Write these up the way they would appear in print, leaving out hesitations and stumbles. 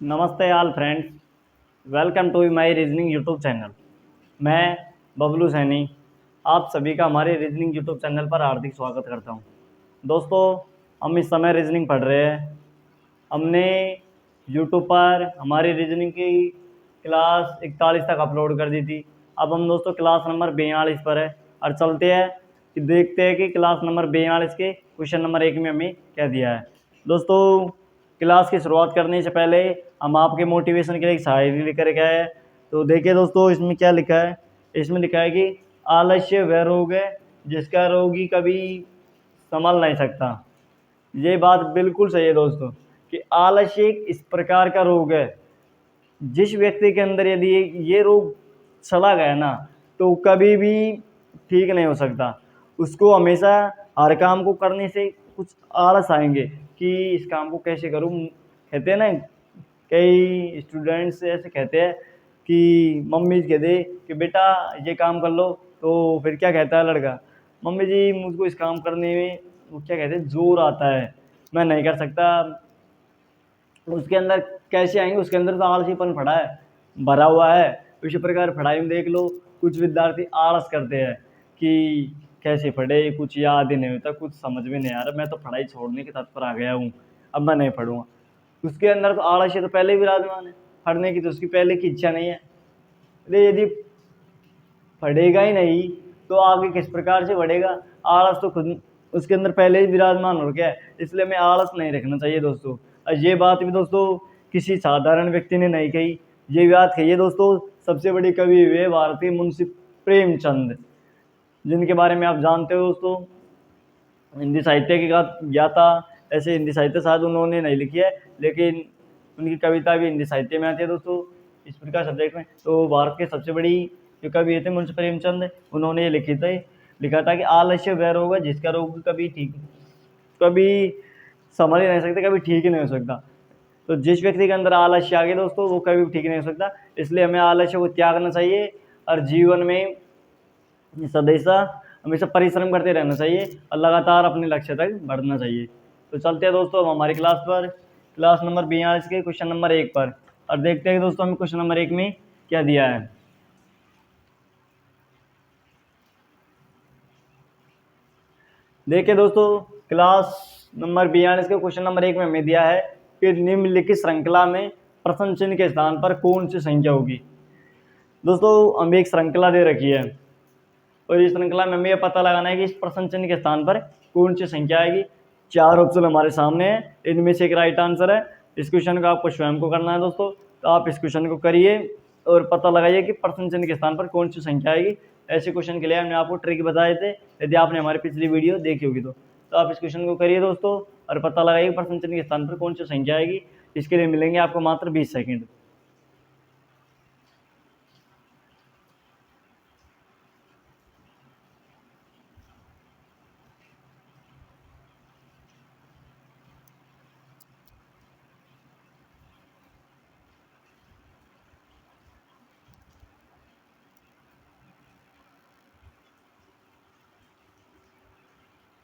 नमस्ते all friends, welcome to my reasoning YouTube channel. मैं बबलू सैनी आप सभी का हमारे रीजनिंग यूट्यूब चैनल पर हार्दिक स्वागत करता हूं। दोस्तों, हम इस समय रीजनिंग पढ़ रहे हैं। हमने यूट्यूब पर हमारी रीजनिंग की क्लास 41 तक अपलोड कर दी थी। अब हम दोस्तों क्लास नंबर 42 पर है और चलते हैं कि देखते हैं कि क्लास नंबर 42 के क्वेश्चन नंबर 1 में हमें क्या दिया है। दोस्तों, क्लास की शुरुआत करने से पहले हम आपके मोटिवेशन के लिए एक शायरी लेकर गए हैं। तो देखिए दोस्तों, इसमें क्या लिखा है। इसमें लिखा है कि आलस्य वह रोग है जिसका रोगी कभी संभल नहीं सकता। ये बात बिल्कुल सही है दोस्तों कि आलस्य एक इस प्रकार का रोग है, जिस व्यक्ति के अंदर यदि ये रोग चला गया ना तो कभी भी ठीक नहीं हो सकता। उसको हमेशा हर काम को करने से कुछ आलस आएंगे कि इस काम को कैसे करूं। कहते हैं ना, कई स्टूडेंट्स ऐसे कहते हैं कि मम्मी कह दे कि बेटा ये काम कर लो, तो फिर क्या कहता है लड़का, मम्मी जी मुझको इस काम करने में वो क्या कहते हैं जोर आता है, मैं नहीं कर सकता। उसके अंदर कैसे आएंगे, उसके अंदर तो आलसीपन पड़ा है, भरा हुआ है। इसी प्रकार पढ़ाई में देख लो, कुछ विद्यार्थी आलस करते हैं कि कैसे पढ़े, कुछ याद ही नहीं होता, कुछ समझ में नहीं आ रहा, मैं तो पढ़ाई छोड़ने के तत्पर आ गया हूँ, अब मैं नहीं पढ़ूंगा। उसके अंदर तो आलस्य तो पहले ही विराजमान है, पढ़ने की तो उसकी पहले की इच्छा नहीं है। अरे यदि पढ़ेगा ही नहीं तो आगे किस प्रकार से बढ़ेगा। आलस तो खुद उसके अंदर पहले ही विराजमान हो गया है, इसलिए हमें आलस नहीं रखना चाहिए दोस्तों। और ये बात भी दोस्तों किसी साधारण व्यक्ति ने नहीं कही, ये बात कही है दोस्तों सबसे बड़ी कवि हुए भारतीय मुंशी प्रेमचंद, जिनके बारे में आप जानते हो दोस्तों, हिंदी साहित्य के ज्ञाता। ऐसे हिंदी साहित्य शायद उन्होंने नहीं लिखी है, लेकिन उनकी कविता भी हिंदी साहित्य में आती है दोस्तों, इस प्रकार सब्जेक्ट में। तो भारत के सबसे बड़ी जो कवि थे मुंशी प्रेमचंद, उन्होंने ये लिखा था कि आलस्य वह रोग है जिसका रोग कभी संभल ही नहीं सकते, कभी ठीक ही नहीं हो सकता। तो जिस व्यक्ति के अंदर आलस्य आ गया दोस्तों, वो कभी ठीक नहीं हो सकता। इसलिए हमें आलस्य को त्यागना चाहिए और जीवन में सदैसा हमेशा परिश्रम करते रहना चाहिए और लगातार अपने लक्ष्य तक बढ़ना चाहिए। तो चलते हैं दोस्तों हम हमारी क्लास पर, क्लास नंबर 42 के क्वेश्चन नंबर 1 पर, और देखते हैं दोस्तों हमें क्वेश्चन नंबर 1 में क्या दिया है। देखिए दोस्तों, क्लास नंबर 42 के क्वेश्चन नंबर 1 में हमें दिया है कि निम्नलिखित श्रृंखला में प्रश्न चिन्ह के स्थान पर कौन सी संख्या होगी। दोस्तों, हमें एक श्रृंखला दे रखी है और इस श्रृंखला में हमें यह पता लगाना है कि इस प्रश्न चिन्ह के स्थान पर कौन सी संख्या आएगी। 4 ऑप्शन हमारे सामने है, इनमें से एक राइट आंसर है। इस क्वेश्चन को आपको स्वयं को करना है दोस्तों, तो आप इस क्वेश्चन को करिए और पता लगाइए कि प्रश्न चिन्ह के स्थान पर कौन सी संख्या आएगी। ऐसे क्वेश्चन के लिए हमने आपको ट्रिक बताए थे, यदि आपने हमारी पिछली वीडियो देखी होगी तो आप इस क्वेश्चन को करिए दोस्तों और पता लगाइए प्रश्न चिन्ह के स्थान पर कौन सी संख्या आएगी। इसके लिए मिलेंगे आपको मात्र 20 सेकेंड।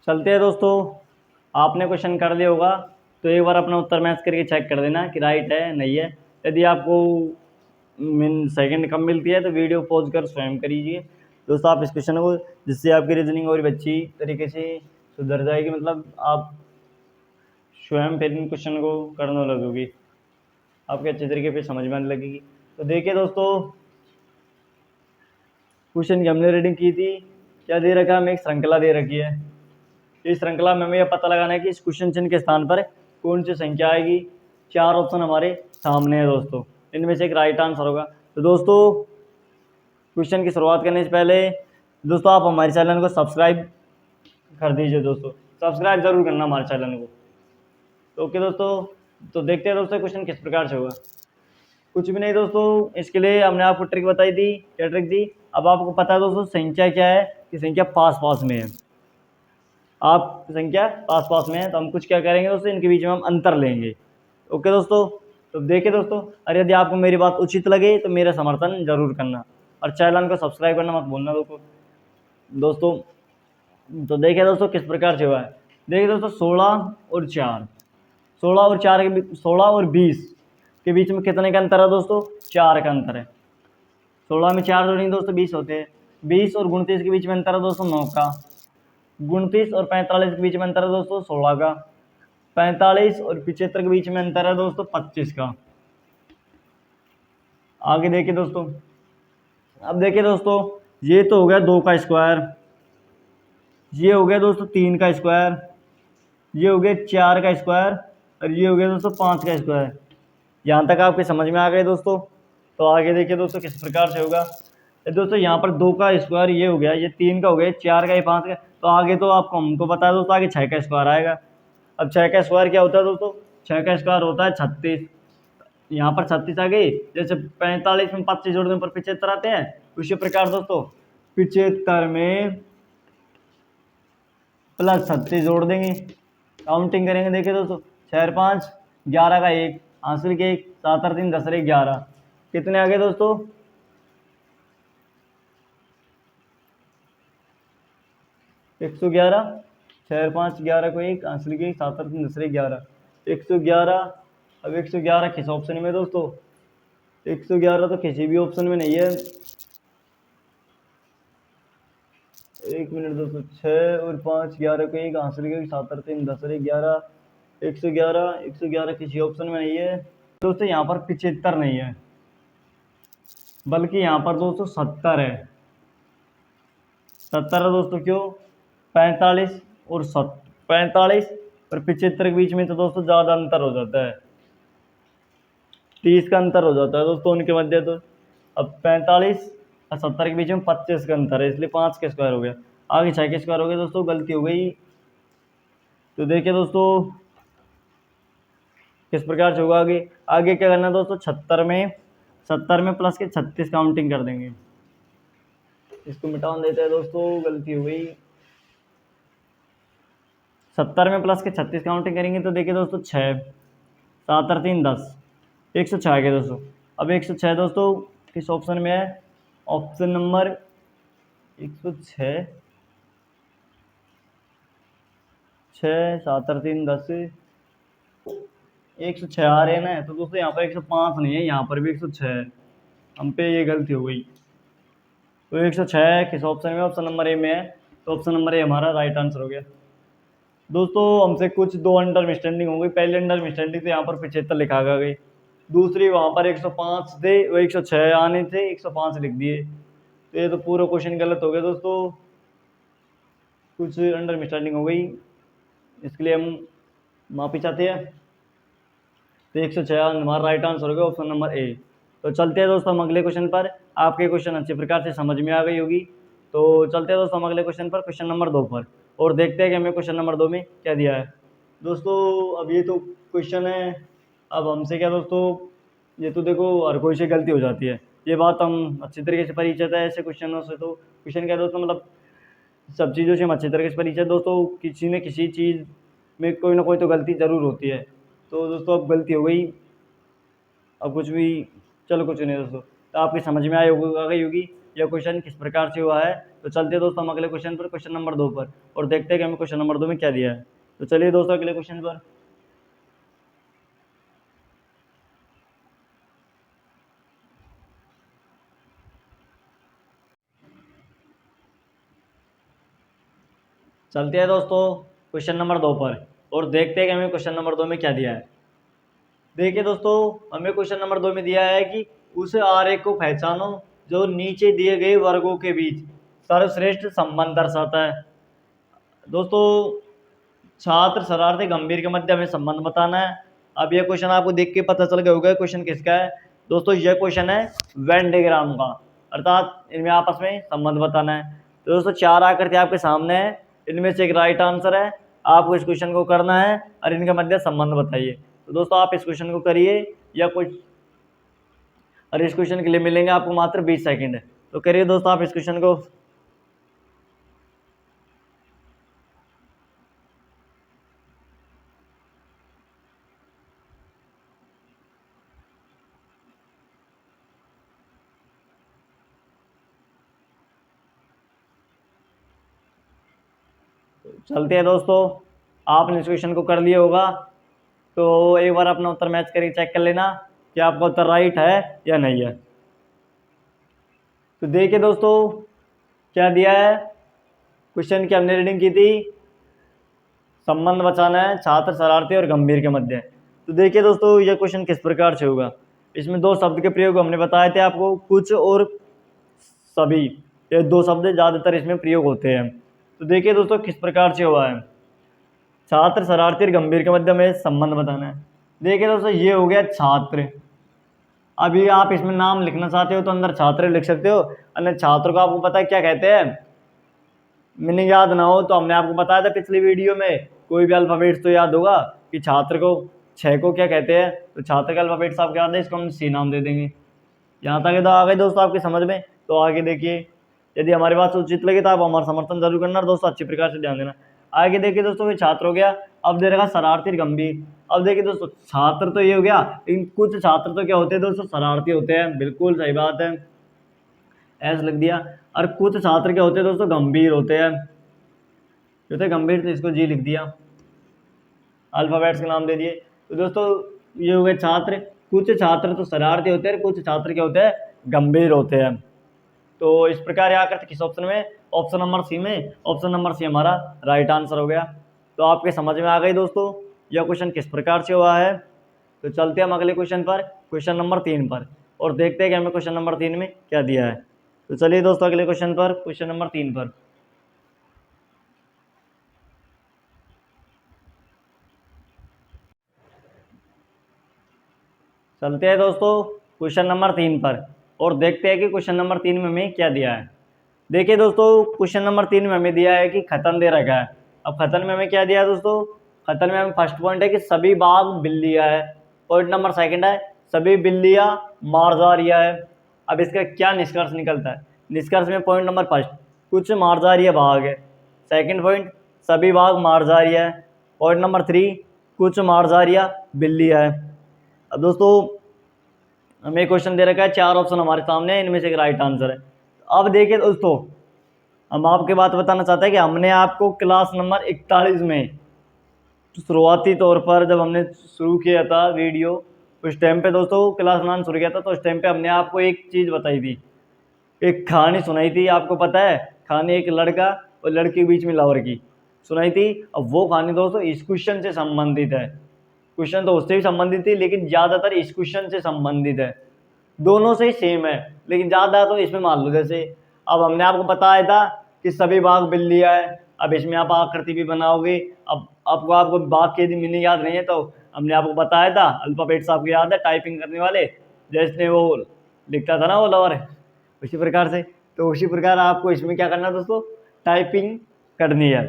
चलते हैं दोस्तों, आपने क्वेश्चन कर लिया होगा तो एक बार अपना उत्तर मैच करके चेक कर देना कि राइट है नहीं है। यदि आपको सेकंड कम मिलती है तो वीडियो पॉज कर स्वयं करिए दोस्तों आप इस क्वेश्चन को, जिससे आपकी रीजनिंग और भी अच्छी तरीके से सुधर जाएगी, मतलब आप स्वयं फिर इन क्वेश्चन को करने लगोगी, आपके अच्छे तरीके पे समझ में आने लगेगी। तो देखिए दोस्तों, क्वेश्चन की हमने रीडिंग की थी, क्या दे रखा है, हमें एक श्रृंखला दे रखी है। इस श्रृंखला में हमें यह पता लगाना है कि इस क्वेश्चन चिन्ह के स्थान पर कौन सी संख्या आएगी। 4 ऑप्शन हमारे सामने है दोस्तों, इनमें से एक राइट आंसर होगा। तो दोस्तों, क्वेश्चन की शुरुआत करने से पहले दोस्तों आप हमारे चैनल को सब्सक्राइब कर दीजिए दोस्तों, सब्सक्राइब जरूर करना हमारे चैनल को। तो ओके दोस्तों, तो देखते हैं दोस्तों क्वेश्चन किस प्रकार से होगा। कुछ भी नहीं दोस्तों, इसके लिए हमने आपको ट्रिक बताई थी। क्या ट्रिक थी, अब आपको पता है दोस्तों संख्या क्या है, कि संख्या पास पास में है। आप संख्या पास पास में है तो हम कुछ क्या करेंगे दोस्तों, इनके बीच में हम अंतर लेंगे। ओके दोस्तों, तो देखिए दोस्तों, और यदि आपको मेरी बात उचित लगे तो मेरा समर्थन जरूर करना और चैनल को सब्सक्राइब करना मत भूलना दोस्तों। तो देखिए दोस्तों किस प्रकार से हुआ है। देखिए दोस्तों, 16 और 4, 16 और 4 के 16 और 20, के बीच में कितने का अंतर है दोस्तों? 4 का अंतर है। 16 में 4 जोड़ेंगे दोस्तों 20 होते हैं। 20 और 29 के बीच में अंतर है दोस्तों 9 का। 29 और 45 के बीच में अंतर है दोस्तों 16 का। 45 और 75 के बीच में अंतर है दोस्तों 25 का। आगे देखिए दोस्तों, अब देखिए दोस्तों, ये तो हो गया 2 का स्क्वायर, ये हो गया दोस्तों 3 का स्क्वायर, ये हो गया 4 का स्क्वायर, और ये हो गया दोस्तों 5 का स्क्वायर। यहाँ तक आपके समझ में आ गए दोस्तों? तो आगे देखिए दोस्तों किस प्रकार से होगा। दोस्तों यहाँ पर 2 का स्क्वायर ये हो गया, ये 3 का हो गया, 4 का, ये 5 का, तो आगे तो आपको हमको पता है दोस्तों, आगे 6 का स्क्वायर आएगा। अब 6 का स्क्वायर क्या होता है दोस्तों? 6 का स्क्वायर होता है 36। यहाँ पर 36 आ गई, जैसे 45 में 25 जोड़ने पर 75 आते हैं, उसी प्रकार दोस्तों 75 में प्लस 36 जोड़ देंगे, काउंटिंग करेंगे। देखिए दोस्तों, 6 और 5 11 का 1, आंसर के 1, 7 और 3 10 और 1 11, कितने आ गए दोस्तों? 111। 6 और 5 11 को 1, आंसर के 7 और 3 10 और 1 11, 111। अब 111 किस ऑप्शन में दोस्तों? 111 तो किसी भी ऑप्शन में नहीं है। एक मिनट दोस्तों, 6 और 5 11 को 1, आंसर के 7 और 3 10 और 1 11, 111 किसी ऑप्शन में नहीं है दोस्तों। यहाँ पर 75 नहीं है, बल्कि यहाँ पर दोस्तों 70 है। 70 है दोस्तों, क्यों? 45 और 45 और 75 के बीच में तो दोस्तों ज़्यादा अंतर हो जाता है, 30 का अंतर हो जाता है दोस्तों उनके मध्य। तो अब 45 और 70 के बीच में 25 का अंतर है, इसलिए 5 का स्क्वायर हो गया। आगे 6 के स्क्वायर हो गया दोस्तों, गलती हो गई। तो देखिए दोस्तों किस प्रकार से होगा। आगे आगे क्या करना है दोस्तों? 70 में प्लस के 36 काउंटिंग कर देंगे। इसको मिटा देते हैं दोस्तों, गलती हो गई। 70 में प्लस के 36 काउंटिंग करेंगे तो देखिए दोस्तों 6, 7 और 3 10, 106 आ गया दोस्तों। अब 106 दोस्तों किस ऑप्शन में है? ऑप्शन नंबर 106, 6 7 और 3 10, 106 आ रहे हैं ना। तो दोस्तों यहाँ पर 105 नहीं है, यहाँ पर भी 106 है, हम पे ये गलती हो गई। तो 106 किस ऑप्शन में? ऑप्शन नंबर ए में है, तो ऑप्शन नंबर ए हमारा राइट आंसर हो गया। दोस्तों हमसे कुछ 2 अंडरस्टैंडिंग हो गई। पहले अंडरस्टैंडिंग तो यहाँ पर 75 लिखा गई, दूसरी वहाँ पर 105 थे, वो 106 आने थे, 105 लिख दिए, तो ये तो पूरा क्वेश्चन गलत हो गया दोस्तों, कुछ अंडरस्टैंडिंग हो गई, इसके लिए हम माफ़ी चाहते हैं। तो 106 हमारा राइट आंसर हो गया, ऑप्शन नंबर ए। तो चलते हैं दोस्तों हम अगले क्वेश्चन पर। आपके क्वेश्चन अच्छे प्रकार से समझ में आ गई होगी। तो चलते हैं दोस्तों हम अगले क्वेश्चन पर, क्वेश्चन नंबर 2 पर, और देखते हैं कि हमें क्वेश्चन नंबर 2 में क्या दिया है। दोस्तों अब ये तो क्वेश्चन है, अब हमसे क्या दोस्तों, ये तो देखो हर कोई से गलती हो जाती है, ये बात हम अच्छी तरीके से परिचित है ऐसे क्वेश्चनों से। तो क्वेश्चन क्या दोस्तों, मतलब सब चीज़ों से हम अच्छी तरीके से परिचित दोस्तों, किसी न किसी चीज़ में कोई ना कोई तो गलती ज़रूर होती है। तो दोस्तों अब गलती हो गई, अब कुछ भी, चलो कुछ नहीं दोस्तों, तो आपकी समझ में आ गई होगी यह क्वेश्चन किस प्रकार से हुआ है। तो चलते हैं दोस्तों हम अगले क्वेश्चन पर, क्वेश्चन नंबर 2 पर, और देखते हैं कि हमें क्वेश्चन नंबर 2 में क्या दिया है। तो चलिए दोस्तों अगले क्वेश्चन पर। चलते हैं दोस्तों क्वेश्चन नंबर 2 पर, और देखते हैं कि हमें क्वेश्चन नंबर 2 में क्या दिया है। देखिए दोस्तों हमें क्वेश्चन नंबर 2 में दिया है कि उस आरेख को पहचानो जो नीचे दिए गए वर्गों के बीच सर्वश्रेष्ठ संबंध दर्शाता है। दोस्तों छात्र शरारती गंभीर के मध्य हमें संबंध बताना है। अब यह क्वेश्चन आपको देख के पता चल गया होगा क्वेश्चन किसका है। दोस्तों यह क्वेश्चन है वेन डायग्राम का, अर्थात इनमें आपस में संबंध बताना है। तो दोस्तों 4 आकृति आपके सामने है, इनमें से एक राइट आंसर है, आपको इस क्वेश्चन को करना है और इनके मध्य संबंध बताइए। तो दोस्तों आप इस क्वेश्चन को करिए, या कुछ, और इस क्वेश्चन के लिए मिलेंगे आपको मात्र 20 सेकंड। तो करिए दोस्तों आप इस क्वेश्चन को। चलते हैं दोस्तों, आपने इस क्वेश्चन को कर लिया होगा, तो एक बार अपना उत्तर मैच करके चेक कर लेना। क्या आपका उत्तर राइट है या नहीं है। तो देखिए दोस्तों क्या दिया है क्वेश्चन की, हमने रीडिंग की थी, संबंध बचाना है छात्र शरारती और गंभीर के मध्य। तो देखिए दोस्तों ये क्वेश्चन किस प्रकार से होगा। इसमें दो शब्द के प्रयोग हमने बताए थे आपको, कुछ और सभी, ये दो शब्द ज़्यादातर इसमें प्रयोग होते हैं। तो देखिए दोस्तों किस प्रकार से हुआ है, छात्र शरारती और गंभीर के मध्य में संबंध बताना है। देखिए दोस्तों ये हो गया छात्र। अभी आप इसमें नाम लिखना चाहते हो तो अंदर छात्र लिख सकते हो, अन्य छात्र को आपको पता है क्या कहते हैं, मीनिंग याद ना हो तो हमने आपको बताया था पिछली वीडियो में, कोई भी अल्फाबेट्स तो याद होगा कि छात्र को 6 को क्या कहते हैं, तो छात्र का अल्फाबेट्स आपको याद है, इसको हम सी नाम दे देंगे। यहाँ तक तो आ गए दोस्तों आपकी समझ में। तो आगे देखिए, यदि हमारी बात उचित लगे तो आप हमारा समर्थन जरूर करना और दोस्तों अच्छी प्रकार से ध्यान देना। आगे देखिए दोस्तों ये छात्र हो गया, अब दे रखा शरारती और गंभीर। अब देखिए दोस्तों छात्र तो ये हो गया, लेकिन कुछ छात्र तो क्या होते हैं दोस्तों, शरारती होते हैं, बिल्कुल सही बात है, ऐसा लिख दिया। और कुछ छात्र क्या होते हैं दोस्तों, गंभीर होते हैं, जो थे गंभीर, तो इसको जी लिख दिया, अल्फाबेट्स के नाम दे दिए। तो दोस्तों ये हो गए छात्र, कुछ छात्र तो शरारती होते हैं, कुछ छात्र क्या होते हैं, गंभीर होते हैं। तो इस प्रकार यहाँ करते किस ऑप्शन में, ऑप्शन नंबर सी में, ऑप्शन नंबर सी हमारा राइट आंसर हो गया। तो आपके समझ में आ गई दोस्तों यह क्वेश्चन किस प्रकार से हुआ है। तो चलते हैं हम अगले क्वेश्चन पर, क्वेश्चन नंबर 3 पर, और देखते हैं कि हमें क्वेश्चन नंबर 3 में क्या दिया है। तो चलिए दोस्तों अगले क्वेश्चन पर, क्वेश्चन नंबर 3 पर चलते हैं दोस्तों क्वेश्चन नंबर 3 पर, और देखते हैं कि क्वेश्चन नंबर 3 में हमें क्या दिया है। देखिए दोस्तों क्वेश्चन नंबर 3 में हमें दिया है कि खतन दे रखा है। अब खतन में हमें क्या दिया है दोस्तों, खतन में हमें फर्स्ट पॉइंट है कि सभी बाघ बिल्लियाँ है, पॉइंट नंबर सेकंड है सभी बिल्लियाँ मांसाहारियाँ है। अब इसका क्या निष्कर्ष निकलता है, निष्कर्ष में पॉइंट नंबर फर्स्ट कुछ मांसाहारी बाघ है, सेकंड पॉइंट सभी बाघ मांसाहारी है, पॉइंट नंबर 3 कुछ मांसाहारियाँ बिल्लियाँ है। अब दोस्तों हमें क्वेश्चन दे रखा है, 4 ऑप्शन हमारे सामने है, इनमें से एक राइट आंसर है। अब देखिए दोस्तों हम आपके बात बताना चाहते हैं कि हमने आपको क्लास नंबर 41 में शुरुआती तौर पर जब हमने शुरू किया था वीडियो, उस टाइम पे दोस्तों क्लास 9 शुरू किया था, तो उस टाइम पे हमने आपको एक चीज़ बताई थी, एक कहानी सुनाई थी, आपको पता है कहानी, एक लड़का और लड़की के बीच में लवर की सुनाई थी। अब वो कहानी दोस्तों इस क्वेश्चन से संबंधित है, क्वेश्चन तो उससे भी संबंधित थी लेकिन ज़्यादातर इस क्वेश्चन से संबंधित है, दोनों से सेम है लेकिन ज़्यादा तो इसमें मान लो। जैसे अब हमने आपको बताया था कि सभी बाघ बिल्लियाँ है, अब इसमें आप आकृति भी बनाओगे। अब आपको बाघ की यदि मीनिंग याद नहीं है तो हमने आपको बताया था, अल्फाबेट्स आपको याद है टाइपिंग करने वाले, जैसे वो लिखता था ना वो लवर, उसी प्रकार से। तो उसी प्रकार आपको इसमें क्या करना है दोस्तों, टाइपिंग करनी है,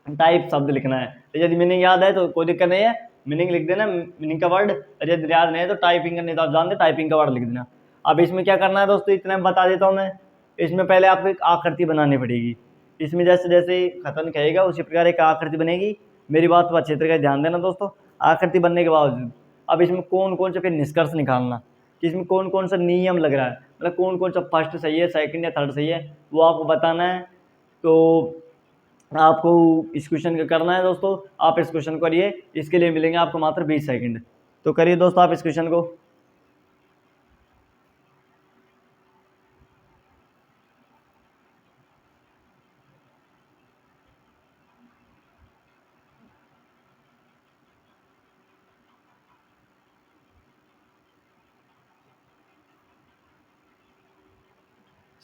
टाइप शब्द लिखना है। तो यदि मीनिंग याद है तो कोई दिक्कत नहीं है, मीनिंग लिख देना, मीनिंग का वर्ड, और यदि याद नहीं है तो टाइपिंग करनी, तो आप जानते टाइपिंग का वर्ड लिख देना। अब इसमें क्या करना है दोस्तों, इतना बता देता हूँ मैं। इसमें पहले आपको एक आकृति बनानी पड़ेगी, इसमें जैसे जैसे खतन कहेगा उसी प्रकार एक आकृति बनेगी। मेरी बात पर अच्छे तरीके से ध्यान देना दोस्तों। आकृति बनने के बावजूद अब इसमें कौन कौन सा फिर निष्कर्ष निकालना कि इसमें कौन कौन सा नियम लग रहा है, मतलब कौन कौन सा फर्स्ट सही है, सेकंड या थर्ड सही है, वो आपको बताना है। तो आपको इस क्वेश्चन का करना है दोस्तों, आप इस क्वेश्चन को करिए, इसके लिए मिलेंगे आपको मात्र 20 सेकंड। तो करिए दोस्तों आप इस क्वेश्चन को।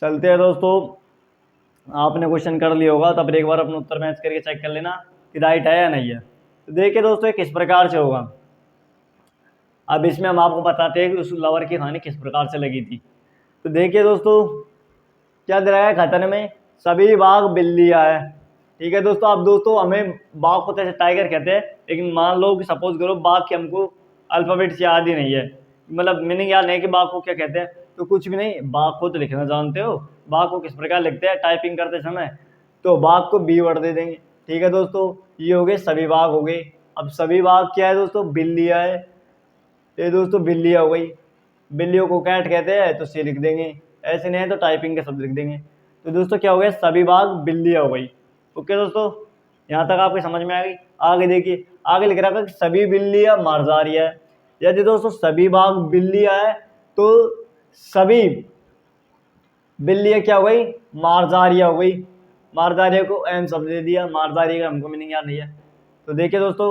चलते हैं दोस्तों, आपने क्वेश्चन कर लिया होगा तो फिर एक बार अपना उत्तर मैच करके चेक कर लेना कि राइट है या नहीं है। तो देखिए दोस्तों ये किस प्रकार से होगा। अब इसमें हम आपको बताते हैं कि उस लवर की कहानी किस प्रकार से लगी थी। तो देखिए दोस्तों क्या दे रहा है खतन में, सभी बाघ बिल्लियाँ है। ठीक है दोस्तों, अब दोस्तों हमें बाघ को जैसे टाइगर कहते हैं, लेकिन मान लो कि सपोज करो बाघ की हमको अल्फाबेट्स याद ही नहीं है, मतलब मीनिंग याद नहीं है कि बाघ को क्या कहते हैं, तो कुछ भी नहीं, बाघ को तो लिखना जानते हो, बाघ को किस प्रकार लिखते हैं टाइपिंग करते समय, तो बाघ को बी वर्ड दे देंगे। ठीक है दोस्तों, ये हो गए सभी बाघ हो गए। अब सभी बाघ क्या है दोस्तों, बिल्लियाँ है, ये दोस्तों बिल्लियाँ हो गई, बिल्लियों को कैट कहते हैं तो सी लिख देंगे, ऐसे नहीं है तो टाइपिंग के शब्द लिख देंगे। तो दोस्तों क्या हो गया, सभी बाघ बिल्लियाँ हो गई। ओके दोस्तों, यहाँ तक आपकी समझ में आ गई। आगे देखिए, आगे लिख रहा था कि सभी बिल्लियाँ मांसाहारी है, यदि दोस्तों सभी भाग बिल्लियां है तो सभी बिल्लियां क्या हो गई, मारजारिया हो गई। मारजारिया को एम शब्द दे दिया, मारजारिया का हमको मीनिंग याद नहीं है, तो देखिए दोस्तों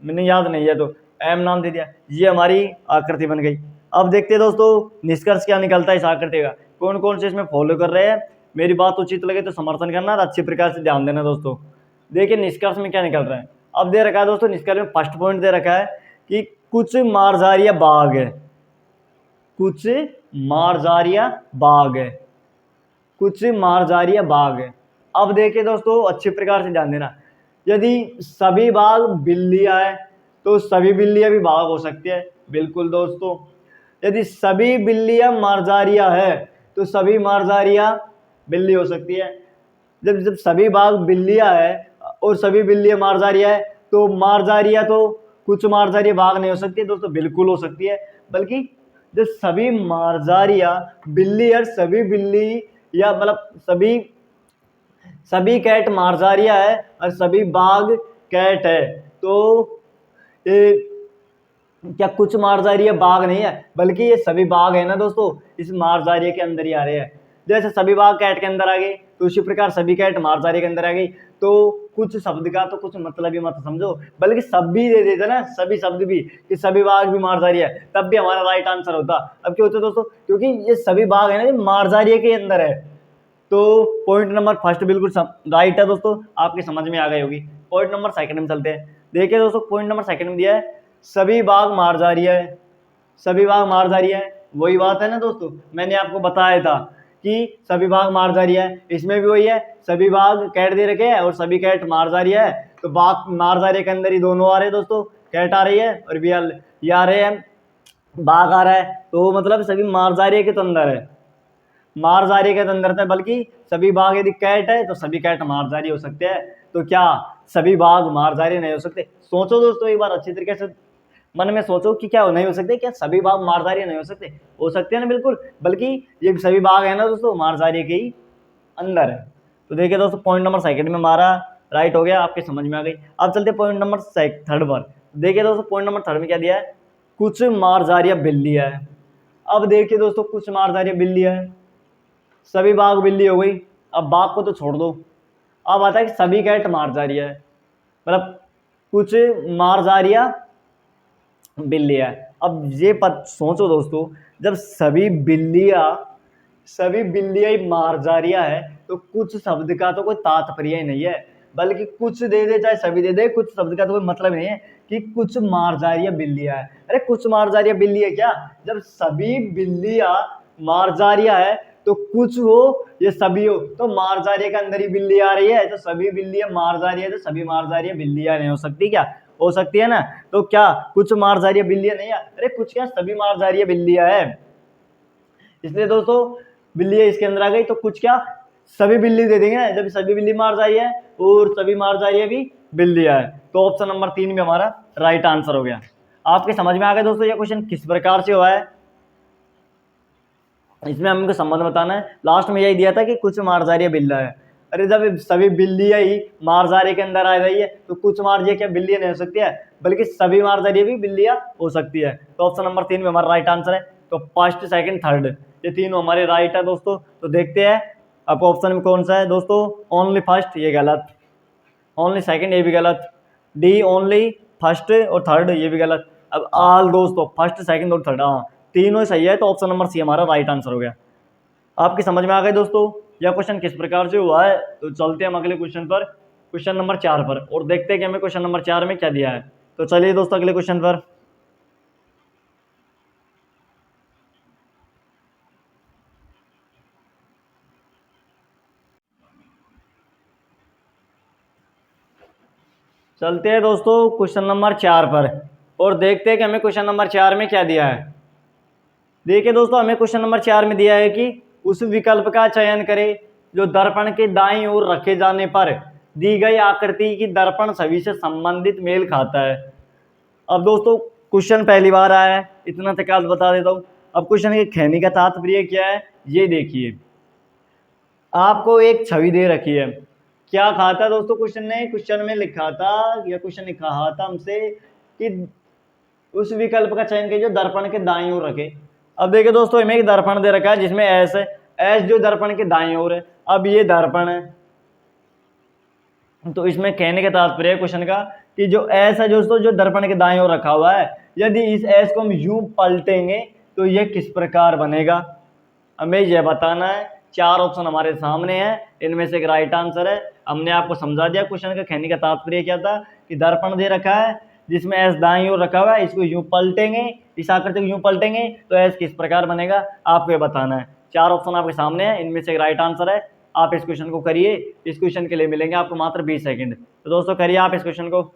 मीनिंग याद नहीं है तो एम नाम दे दिया, ये हमारी आकृति बन गई। अब देखते हैं दोस्तों निष्कर्ष क्या निकलता है इस आकृति का, कौन कौन से इसमें फॉलो कर रहे हैं। मेरी बात उचित लगे तो समर्थन करना और अच्छी प्रकार से ध्यान देना दोस्तों। देखिए निष्कर्ष में क्या निकल रहा है, अब दे रखा है दोस्तों निष्कर्ष में फर्स्ट पॉइंट दे रखा है कि कुछ मारजारिया बाघ है, कुछ मारजारिया बाघ है, कुछ मारजारिया बाघ है। अब देखिए दोस्तों अच्छी प्रकार से ध्यान देना, यदि सभी बाघ बिल्लियां है तो सभी बिल्लियां भी बाघ हो सकती है, बिल्कुल दोस्तों। यदि सभी बिल्लियां मारजारिया है तो सभी मारजारिया बिल्ली हो सकती है। जब जब सभी बाघ बिल्लियां है और सभी बिल्लियां मारजारिया है तो मारजारिया तो कुछ मारजारिया बाघ नहीं हो सकती दोस्तों, बिल्कुल हो सकती है। बल्कि जब सभी मारजारिया बिल्ली और सभी बिल्ली या मतलब सभी कैट मारजारिया है और सभी बाघ कैट है तो ये क्या कुछ मारजारिया बाघ नहीं है, बल्कि ये सभी बाघ है ना दोस्तों, इस मारजारिया के अंदर ही आ रहे हैं। जैसे सभी बाघ कैट के अंदर आ गए तो उसी प्रकार सभी कैट मारजारिया के अंदर आ गई, तो कुछ शब्द का तो कुछ मतलब ही मत समझो, बल्कि सब भी दे देते ना, सभी शब्द भी कि सभी बाघ भी मारजारिया है, तब भी हमारा राइट आंसर होता। अब क्यों होता दोस्तों, क्योंकि ये सभी बाघ है ना ये मारजारिया के अंदर है। तो पॉइंट नंबर फर्स्ट बिल्कुल राइट है दोस्तों, आपकी समझ में आ गई होगी। पॉइंट नंबर सेकंड में चलते हैं। देखिए दोस्तों पॉइंट नंबर सेकंड में दिया है सभी बाघ मारजारिया है, सभी बाघ मारजारिया है, वही बात है ना दोस्तों, मैंने आपको बताया था कि सभी बाघ मारजारिया है, इसमें भी वही है, सभी बाघ कैट दे रखे हैं और सभी कैट मारजारिया है, तो बाघ मारजारिया के अंदर ही दोनों आ रहे हैं दोस्तों, कैट आ रही है और भी ये आ रहे हैं, बाघ आ रहा है, तो मतलब सभी मारजारिया के तो अंदर है, मारजारी के अंदर था, बल्कि सभी बाघ यदि कैट है तो सभी कैट मारजारी हो सकते हैं, तो क्या सभी बाघ मारजारी नहीं हो सकते। सोचो दोस्तों एक बार अच्छी तरीके से मन में सोचो कि क्या नहीं हो सकते, क्या सभी बाघ मारजारी नहीं हो सकते हैं ना, बिल्कुल, बल्कि ये सभी बाघ है ना दोस्तों मारजारी के ही अंदर है। तो देखिए दोस्तों पॉइंट नंबर सेकंड में हमारा राइट हो गया, आपके समझ में आ गई। अब चलते पॉइंट नंबर थर्ड पर। देखिए दोस्तों पॉइंट नंबर थर्ड में क्या दिया है, कुछ मारजारिया बिल्लियां है। अब देखिए दोस्तों कुछ मारजारिया बिल्लियां है, सभी बाघ बिल्ली हो गई, अब बाघ को तो छोड़ दो, अब आता है कि सभी कैट मारजारिया है, मतलब कुछ मारजारिया बिल्लियां है। अब ये सोचो दोस्तों, जब सभी बिल्लियां ही मारजारिया है तो कुछ शब्द का तो कोई तात्पर्य ही नहीं है, बल्कि कुछ दे दे चाहे सभी दे दे, कुछ शब्द का तो कोई मतलब नहीं है कि कुछ मारजारिया बिल्लियां है। अरे कुछ मारजारिया बिल्ली है क्या, जब सभी बिल्लियां मारजारिया है तो कुछ हो ये सभी हो, तो मारजारिया के अंदर ही बिल्ली आ रही है, तो सभी बिल्लियां मारजारिया है तो सभी मारजारिया बिल्लियां नहीं हो सकती, क्या हो सकती है ना, तो क्या कुछ मारजारिया बिल्लियां नहीं है, अरे कुछ क्या सभी मारजारिया बिल्लियां है, इसलिए दोस्तों बिल्लियां इसके अंदर आ गई, तो कुछ क्या सभी बिल्ली दे देंगे ना, जब सभी बिल्ली मारजारिया है और सभी मारजारिया भी बिल्लियां है, तो ऑप्शन नंबर 3 में हमारा राइट आंसर हो गया। आपके समझ में आ गया दोस्तों ये क्वेश्चन किस प्रकार से हुआ है, इसमें हमको संबंध बताना है। लास्ट में यही दिया था कि कुछ मारजारिया बिल्ला है, अरे जब सभी बिल्लियां ही मारजारे के अंदर आ रही है तो कुछ मारजारिया क्या बिल्लियां नहीं हो सकती है, बल्कि सभी मारजारिया भी बिल्लियां हो सकती है, तो ऑप्शन नंबर 3 में हमारा राइट आंसर है। तो फर्स्ट सेकंड थर्ड ये तीनों हमारे राइट है दोस्तों। तो देखते हैं अब ऑप्शन में कौन सा है दोस्तों, ओनली फर्स्ट ये गलत, ओनली सेकंड ये भी गलत, डी ओनली फर्स्ट और थर्ड ये भी गलत, अब ऑल दोस्तों फर्स्ट सेकंड और थर्ड, हाँ तीनों सही है, तो ऑप्शन नंबर सी हमारा राइट आंसर हो गया। आपकी समझ में आ गए दोस्तों यह क्वेश्चन किस प्रकार से हुआ है। तो चलते हैं हम अगले क्वेश्चन पर, क्वेश्चन नंबर 4 पर, और देखते हैं कि हमें क्वेश्चन नंबर 4 में क्या दिया है। तो चलिए दोस्तों अगले क्वेश्चन पर। चलते हैं दोस्तों क्वेश्चन नंबर 4 पर और देखते हैं कि हमें क्वेश्चन नंबर 4 में क्या दिया है। देखिए दोस्तों हमें क्वेश्चन नंबर 4 में दिया है कि उस विकल्प का चयन करें जो दर्पण के दाईं ओर रखे जाने पर दी गई आकृति की दर्पण छवि से संबंधित मेल खाता है। अब दोस्तों क्वेश्चन पहली बार आया है, इतना तक बता देता हूँ। अब क्वेश्चन के कहने का तात्पर्य क्या है, ये देखिए आपको एक छवि दे रखी है, क्या कहा था दोस्तों क्वेश्चन में लिखा था, या क्वेश्चन ने कहा था हमसे कि उस विकल्प का चयन कीजिए जो दर्पण के दाईं ओर रखे। अब देखिए दोस्तों, हमें एक दर्पण दे रखा है जिसमें एस है, एस जो दर्पण के दाईं ओर है। अब ये दर्पण है, तो इसमें कहने का तात्पर्य क्वेश्चन का कि जो एस है दोस्तों जो दर्पण के दाईं ओर रखा हुआ है, यदि इस एस को हम यूं पलटेंगे तो यह किस प्रकार बनेगा, हमें यह बताना है। 4 ऑप्शन हमारे सामने हैं, इनमें से एक राइट आंसर है। हमने आपको समझा दिया क्वेश्चन का कहने का तात्पर्य क्या था कि दर्पण दे रखा है जिसमें एस दाईं ओर रखा हुआ है, इसको यूं पलटेंगे, इस आकृति को यूं पलटेंगे तो एस किस प्रकार बनेगा, आपको ये बताना है। 4 ऑप्शन आपके सामने हैं, इनमें से एक राइट आंसर है। आप इस क्वेश्चन को करिए। इस क्वेश्चन के लिए मिलेंगे आपको मात्र 20 सेकंड। तो दोस्तों करिए आप इस क्वेश्चन को।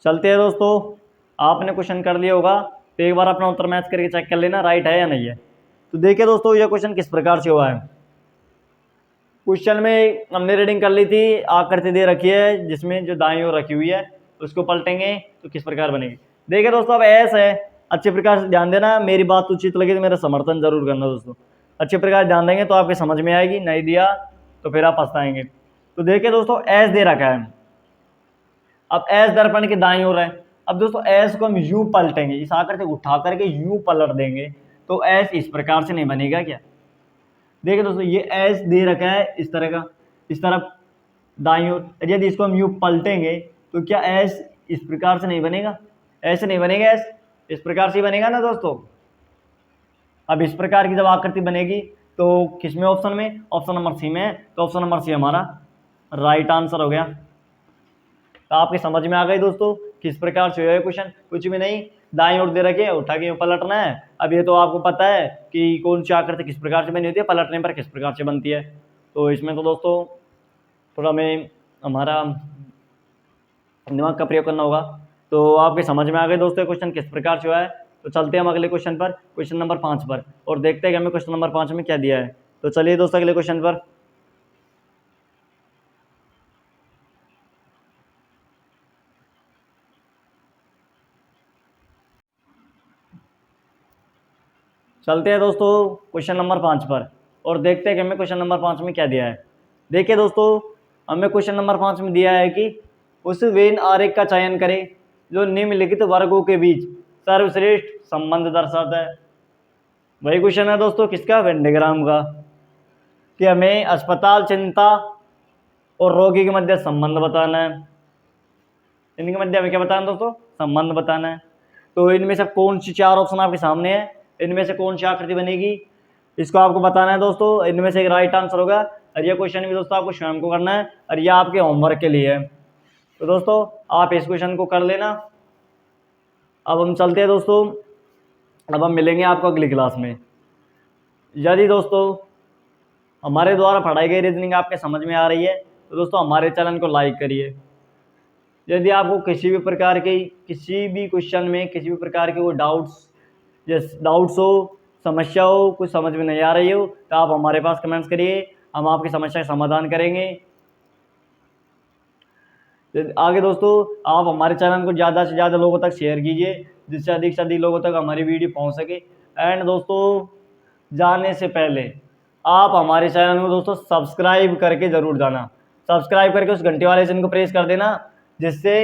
चलते हैं दोस्तों, आपने क्वेश्चन कर लिया होगा तो एक बार अपना उत्तर मैच करके चेक कर लेना राइट है या नहीं है। तो देखिए दोस्तों, यह क्वेश्चन किस प्रकार से हुआ है। क्वेश्चन में हमने रीडिंग कर ली थी, आकृति दे रखी है जिसमें जो दाईं ओर रखी हुई है, उसको पलटेंगे तो किस प्रकार बनेगी। देखिए दोस्तों, अब ऐस है, अच्छे प्रकार से ध्यान देना, मेरी बात उचित लगी तो मेरा समर्थन जरूर करना दोस्तों। अच्छे प्रकार से ध्यान देंगे तो आपके समझ में आएगी, नहीं दिया तो फिर आप पछताएंगे। तो देखिए दोस्तों, एस दे रखा है, अब एस दर्पण के दाईं ओर है। अब दोस्तों एस को हम यूं पलटेंगे, इस आकृति को उठा करके यूं पलट देंगे तो एस इस प्रकार से नहीं बनेगा क्या। देखिए दोस्तों, ये एस दे रखा है इस तरह का, इस तरफ दाईं ओर, यदि इसको हम यूं पलटेंगे तो क्या एस इस प्रकार से नहीं बनेगा, ऐसे नहीं बनेगा, एस इस प्रकार से बनेगा ना दोस्तों। अब इस प्रकार की जब आकृति बनेगी तो किसमें, ऑप्शन में, ऑप्शन नंबर सी में है, तो ऑप्शन नंबर सी हमारा राइट आंसर हो गया। तो आपके समझ में आ गई दोस्तों किस प्रकार से है क्वेश्चन। कुछ भी नहीं, दाईं ओर दे रखे, उठा के पलटना है। अब ये तो आपको पता है कि कौन सी आकृति किस प्रकार से बनी होती है, पलटने पर किस प्रकार से बनती है। तो इसमें तो दोस्तों थोड़ा हमें हमारा दिमाग का प्रयोग करना होगा। तो आपके समझ में आ गए दोस्तों क्वेश्चन किस प्रकार से हुआ है। तो चलते हैं हम अगले क्वेश्चन पर, क्वेश्चन नंबर 5 पर, और देखते हैं कि हमें क्वेश्चन नंबर 5 में क्या दिया है। तो चलिए दोस्तों अगले क्वेश्चन पर। चलते हैं दोस्तों क्वेश्चन नंबर 5 पर और देखते हैं कि हमें क्वेश्चन नंबर 5 में क्या दिया है। देखिए दोस्तों, हमें क्वेश्चन नंबर 5 में दिया है कि उस वेन आरेख का चयन करें जो निम्नलिखित वर्गों के बीच सर्वश्रेष्ठ संबंध दर्शाता है। वही क्वेश्चन है दोस्तों किसका, वेन डायग्राम का, कि हमें अस्पताल चिंता और रोगी के मध्य संबंध बताना है। इनके मध्य हमें क्या बताना है दोस्तों, संबंध बताना है। तो इनमें से कौन सी 4 ऑप्शन आपके सामने है, इनमें से कौन सी आकृति बनेगी, इसको आपको बताना है दोस्तों। इनमें से एक राइट आंसर होगा, और ये क्वेश्चन भी दोस्तों आपको स्वयं को करना है, और ये आपके होमवर्क के लिए है। तो दोस्तों आप इस क्वेश्चन को कर लेना। अब हम चलते हैं दोस्तों, अब हम मिलेंगे आपको अगली क्लास में। यदि दोस्तों हमारे द्वारा पढ़ाई गई रीजनिंग आपके समझ में आ रही है तो दोस्तों हमारे चैनल को लाइक करिए। यदि आपको किसी भी प्रकार की, किसी भी क्वेश्चन में किसी भी प्रकार के वो डाउट्स हो, समस्या हो, कुछ समझ में नहीं आ रही हो, तो आप हमारे पास कमेंट्स करिए, हम आपकी समस्या का समाधान करेंगे। आगे दोस्तों आप हमारे चैनल को ज़्यादा से ज़्यादा लोगों तक शेयर कीजिए, जिससे अधिक से अधिक लोगों तक हमारी वीडियो पहुंच सके। एंड दोस्तों जाने से पहले आप हमारे चैनल को दोस्तों सब्सक्राइब करके ज़रूर जाना, सब्सक्राइब करके उस घंटे वाले आइकन को प्रेस कर देना, जिससे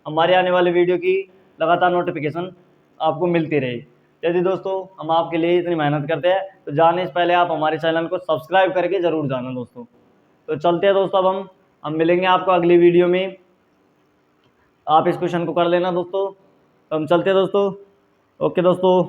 हमारे आने वाले वीडियो की लगातार नोटिफिकेशन आपको मिलती रहे। यदि दोस्तों हम आपके लिए इतनी मेहनत करते हैं तो जाने से पहले आप हमारे चैनल को सब्सक्राइब करके ज़रूर जाना दोस्तों। तो चलते हैं दोस्तों, अब हम मिलेंगे आपको अगली वीडियो में। आप इस क्वेश्चन को कर लेना दोस्तों। तो हम चलते हैं दोस्तों। ओके दोस्तों।